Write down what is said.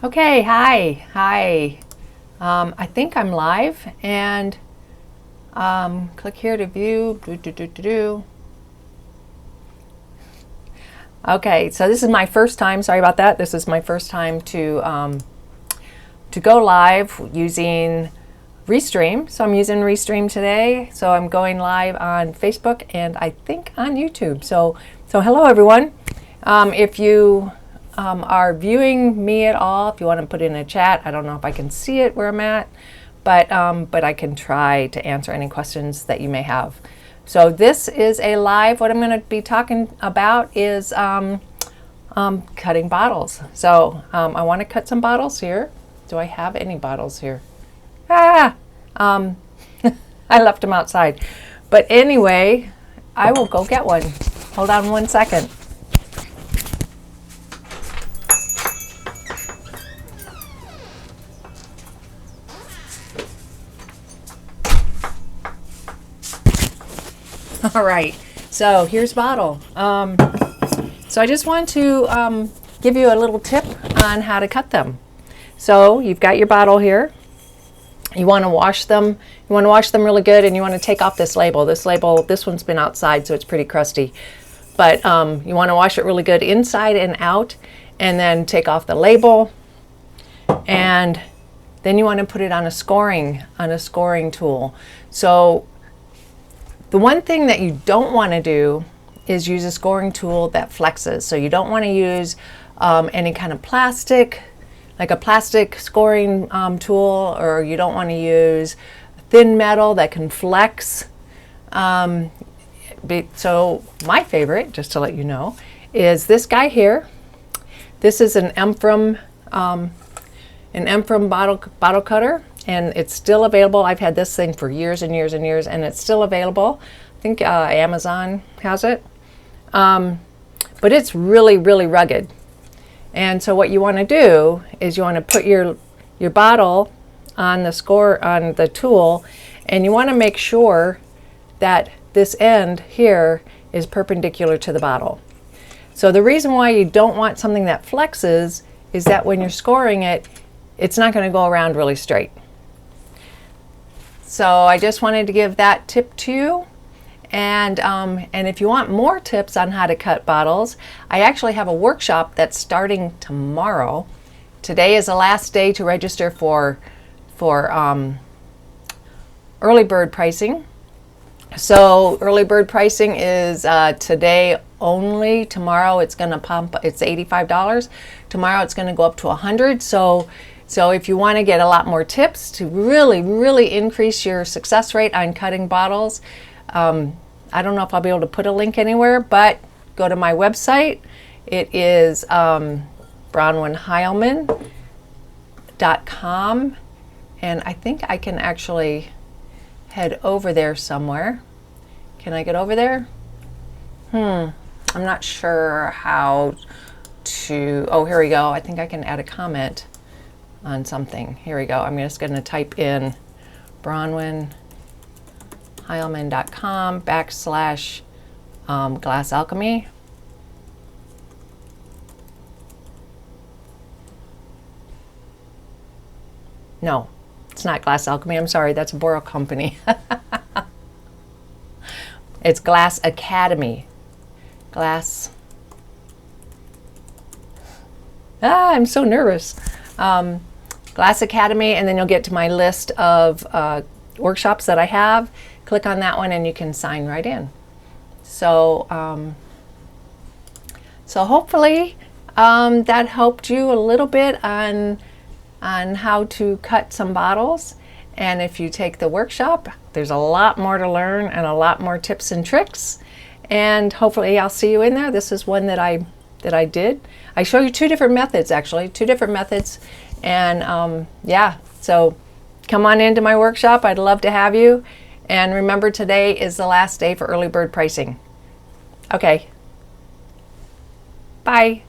Okay, hi. I think I'm live, and click here to view. Okay, so this is my first time. Sorry about that. This is my first time to go live using Restream. So I'm using Restream today. So I'm going live on Facebook and I think on YouTube. So hello everyone. If you are viewing me at all, if you want to put in a chat, I don't know if I can see it where I'm at, but I can try to answer any questions that you may have. So this is a live. What I'm going to be talking about is cutting bottles. So I want to cut some bottles here. Do I have any bottles here? I left them outside. But anyway, I will go get one. Hold on one second. All right, so here's bottle. So I just want to give you a little tip on how to cut them. So you've got your bottle here. You want to wash them. You want to wash them really good, and you want to take off this label. This one's been outside, so it's pretty crusty. But you want to wash it really good inside and out, and then take off the label. And then you want to put it on a scoring tool. So the one thing that you don't want to do is use a scoring tool that flexes. So you don't want to use any kind of plastic, like a plastic scoring tool, or you don't want to use thin metal that can flex. So my favorite, just to let you know, is this guy here. This is an Emfram bottle cutter, and it's still available. I've had this thing for years and years and years, and it's still available. I think Amazon has it. But it's really, really rugged. And so what you want to do is you want to put your bottle on the tool, and you want to make sure that this end here is perpendicular to the bottle. So the reason why you don't want something that flexes is that when you're scoring it, it's not going to go around really straight. So I just wanted to give that tip to you. And if you want more tips on how to cut bottles, I actually have a workshop that's starting tomorrow. Today is the last day to register for early bird pricing. So early bird pricing is today only. Tomorrow it's going to pump. It's $85. Tomorrow it's going to go up to $100. So if you want to get a lot more tips to really, really increase your success rate on cutting bottles, I don't know if I'll be able to put a link anywhere, but go to my website. It is bronwynheilman.com, and I think I can actually head over there somewhere. Can I get over there? I'm not sure how to. Oh, here we go. I think I can add a comment on something. Here we go. I'm just going to type in bronwynheilman.com/glass alchemy. No, it's not Glass Alchemy. I'm sorry, that's a Boral company. It's Glass Academy. Glass. I'm so nervous. Glass Academy, and then you'll get to my list of workshops that I have. Click on that one and you can sign right in. So hopefully that helped you a little bit on how to cut some bottles. And if you take the workshop, there's a lot more to learn and a lot more tips and tricks. And hopefully I'll see you in there. This is one that I did. I show you two different methods, actually, And yeah, so come on into my workshop. I'd love to have you. And remember, today is the last day for early bird pricing. Okay. Bye.